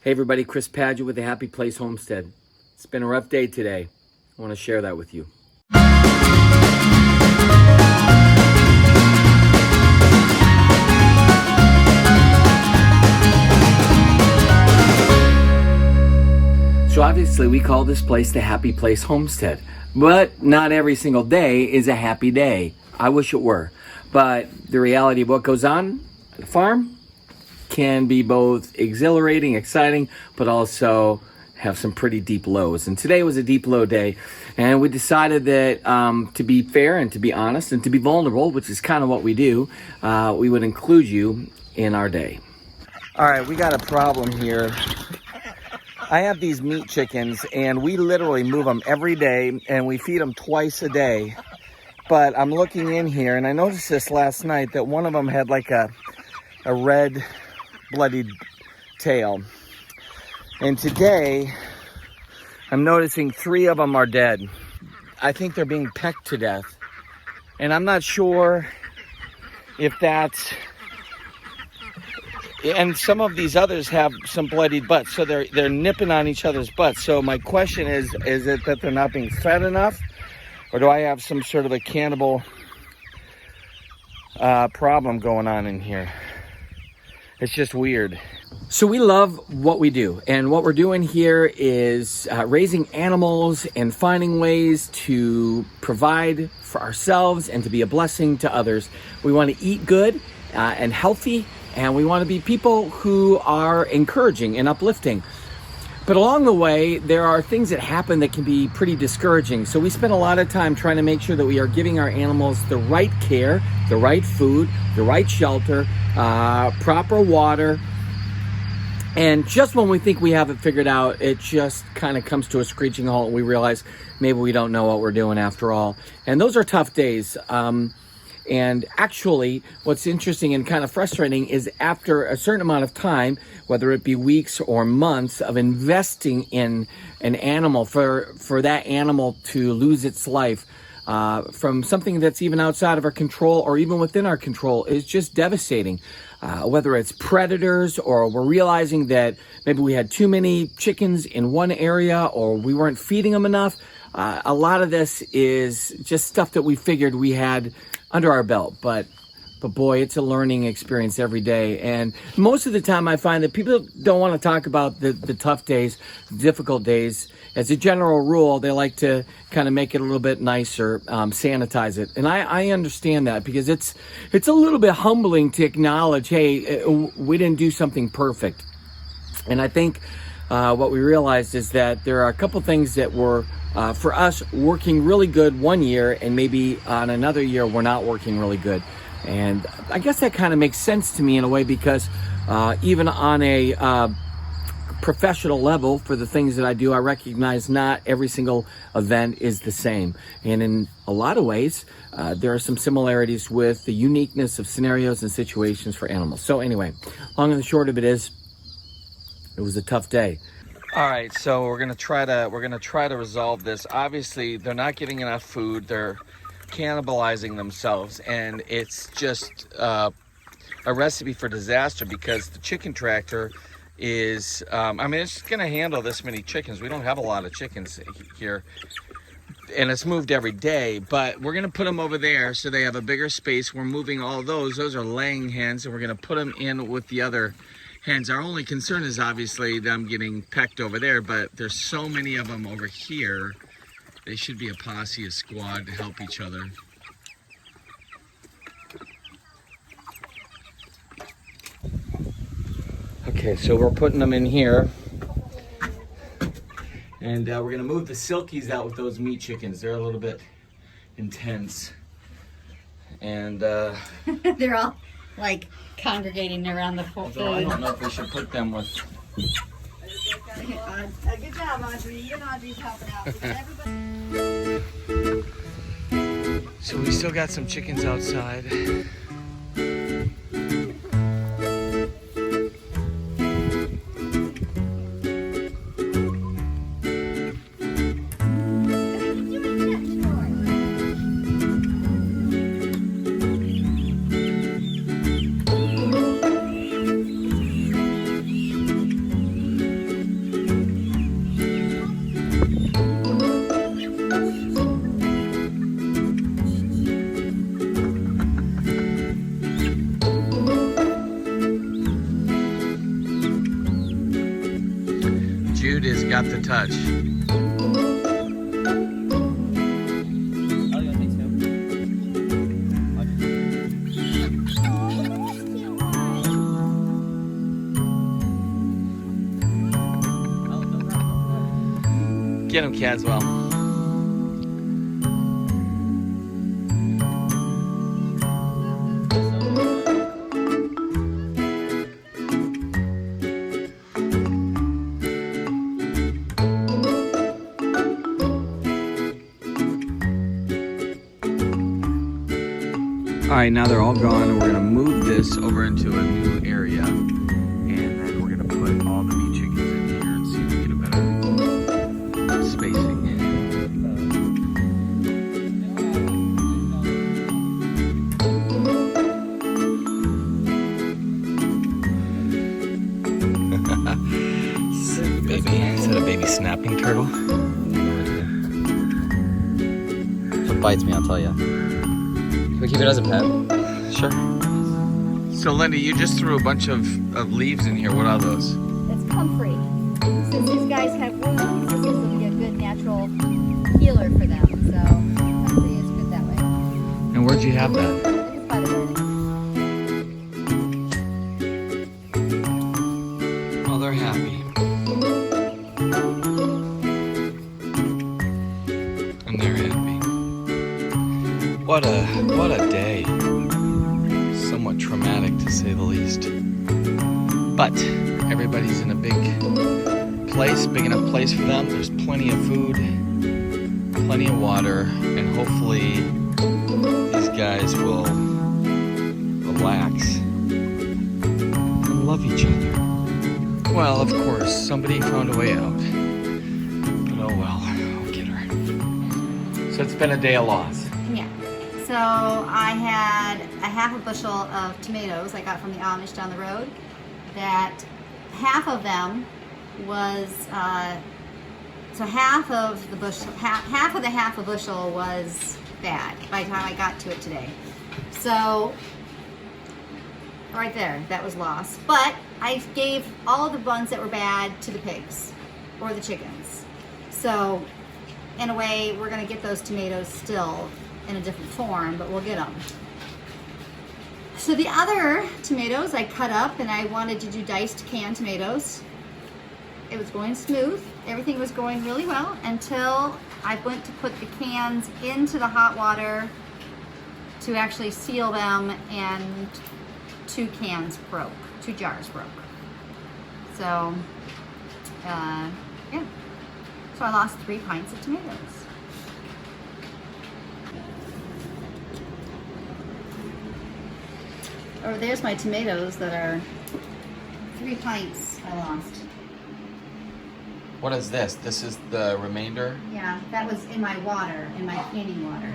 Hey everybody, Chris Padgett with the Happy Place Homestead. It's been a rough day today. I want to share that with you. So obviously we call this place the Happy Place Homestead, but not every single day is a happy day. I wish it were. But the reality of what goes on at the farm can be both exhilarating, exciting, but also have some pretty deep lows. And today was a deep low day, and we decided that to be fair and to be honest and to be vulnerable, which is kind of what we do, we would include you in our day. All right, we got a problem here. I have these meat chickens, and we literally move them every day, and we feed them twice a day. But I'm looking in here, and I noticed this last night, that one of them had like a red bloodied tail. And today, I'm noticing 3 of them are dead. I think they're being pecked to death. And I'm not sure if that's... And some of these others have some bloodied butts, so they're nipping on each other's butts. So my question is it that they're not being fed enough? Or do I have some sort of a cannibal problem going on in here? It's just weird. So we love what we do, and what we're doing here is raising animals and finding ways to provide for ourselves and to be a blessing to others. We want to eat good and healthy, and we want to be people who are encouraging and uplifting. But along the way, there are things that happen that can be pretty discouraging. So we spend a lot of time trying to make sure that we are giving our animals the right care, the right food, the right shelter, proper water. And just when we think we have it figured out, it just kind of comes to a screeching halt, and we realize maybe we don't know what we're doing after all. And those are tough days. And actually, what's interesting and kind of frustrating is after a certain amount of time, whether it be weeks or months of investing in an animal, for that animal to lose its life from something that's even outside of our control or even within our control, is just devastating. Whether it's predators, or we're realizing that maybe we had too many chickens in one area, or we weren't feeding them enough. A lot of this is just stuff that we figured we had under our belt, but boy, it's a learning experience every day. And most of the time I find that people don't want to talk about the tough days, the difficult days. As a general rule, they like to kind of make it a little bit nicer, sanitize it. And I understand that, because it's a little bit humbling to acknowledge, hey, we didn't do something perfect. And I think what we realized is that there are a couple things that were, for us, working really good one year, and maybe on another year we're not working really good. And I guess that kind of makes sense to me in a way, because even on a professional level, for the things that I do, I recognize not every single event is the same. And in a lot of ways, there are some similarities with the uniqueness of scenarios and situations for animals. So anyway, long and the short of it is, it was a tough day. All right, so we're gonna try to resolve this. Obviously, they're not getting enough food. They're cannibalizing themselves, and it's just a recipe for disaster, because the chicken tractor is, it's gonna handle this many chickens. We don't have a lot of chickens here, and it's moved every day, but we're gonna put them over there so they have a bigger space. We're moving all those are laying hens, and we're gonna put them in with the other hens. Our only concern is obviously them getting pecked over there, but there's so many of them over here. They should be a posse, a squad to help each other. Okay, so we're putting them in here. And we're gonna move the silkies out with those meat chickens. They're a little bit intense. And they're all like congregating around the food. So I don't know if we should put them with... Good job, Audrey. You and Audrey's helping out. So we still got some chickens outside. dude has got the touch. Get him, Caswell. All right, now they're all gone. We're gonna move this over into a new area, and then we're gonna put all the meat chickens in here and see if we get a better spacing. Baby, is that a baby snapping turtle? If it bites me, I'll tell you. Can we keep it as a pet? Sure. So Linda, you just threw a bunch of leaves in here. What are those? It's comfrey. Since these guys have wounds, this will be a good natural healer for them. So comfrey is good that way. And where'd you have that? I just bought it already. Oh, they're happy. And they're happy. What a day. Somewhat traumatic to say the least. But everybody's in a big enough place for them. There's plenty of food, plenty of water, and hopefully these guys will relax and love each other. Well, of course, somebody found a way out. But oh well, I'll get her. So it's been a day of loss. Yeah. So I had a half a bushel of tomatoes I got from the Amish down the road. That half of them was so half of the half a bushel was bad by the time I got to it today. So right there, that was lost. But I gave all of the ones that were bad to the pigs or the chickens. So in a way, we're gonna get those tomatoes still in a different form, but we'll get them. So the other tomatoes I cut up, and I wanted to do diced canned tomatoes. It was going smooth. Everything was going really well until I went to put the cans into the hot water to actually seal them, and 2 jars broke. So, yeah. So I lost 3 pints of tomatoes. Oh, there's my tomatoes that are 3 pints I lost. What is this? This is the remainder? Yeah, that was in my water, in my canning water.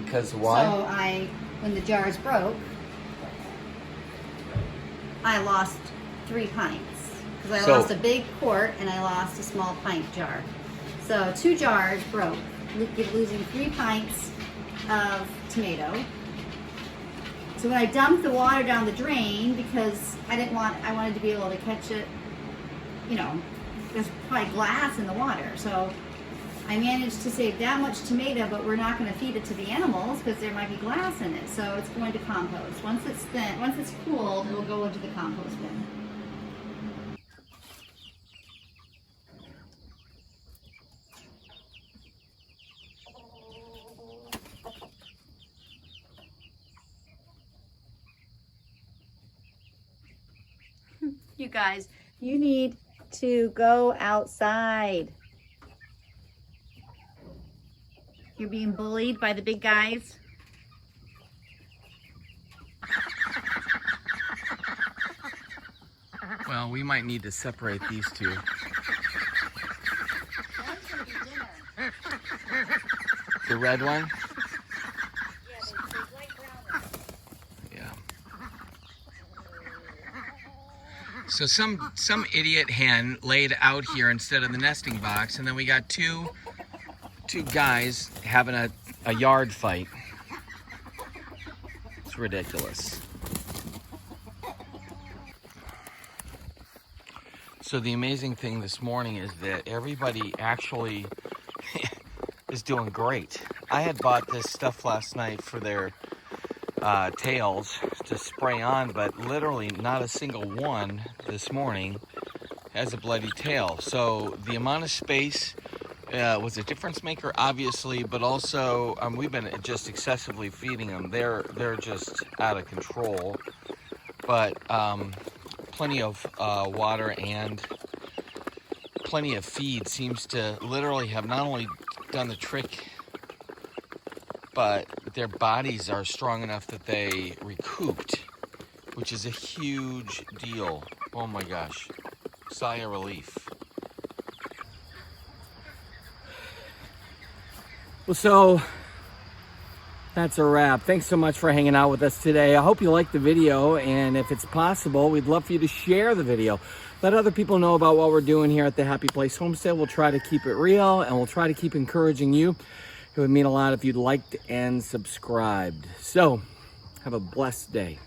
Because why? So when the jars broke, I lost 3 pints. Because I lost a big quart and I lost a small pint jar. So 2 jars broke, losing 3 pints of tomato. So when I dumped the water down the drain, because I wanted to be able to catch it, you know, there's probably glass in the water. So I managed to save that much tomato, but we're not going to feed it to the animals because there might be glass in it. So it's going to compost. Once it's cooled, it will go into the compost bin. You guys, you need to go outside. You're being bullied by the big guys. Well, we might need to separate these two. That's gonna be dinner. The red one? Yeah, there's light brown ones. Yeah. So some idiot hen laid out here instead of the nesting box, and then we got two guys having a yard fight. It's ridiculous. So the amazing thing this morning is that everybody actually is doing great. I had bought this stuff last night for their tails to spray on, but literally not a single one this morning has a bloody tail. So the amount of space was a difference maker, obviously, but also we've been just excessively feeding them. They're just out of control. But plenty of water and plenty of feed seems to literally have not only done the trick, but their bodies are strong enough that they recouped, which is a huge deal. Oh my gosh, sigh of relief. Well, so that's a wrap. Thanks so much for hanging out with us today. I hope you liked the video, and if it's possible, we'd love for you to share the video. Let other people know about what we're doing here at the Happy Place Homestead. We'll try to keep it real, and we'll try to keep encouraging you. It would mean a lot if you'd liked and subscribed. So, have a blessed day.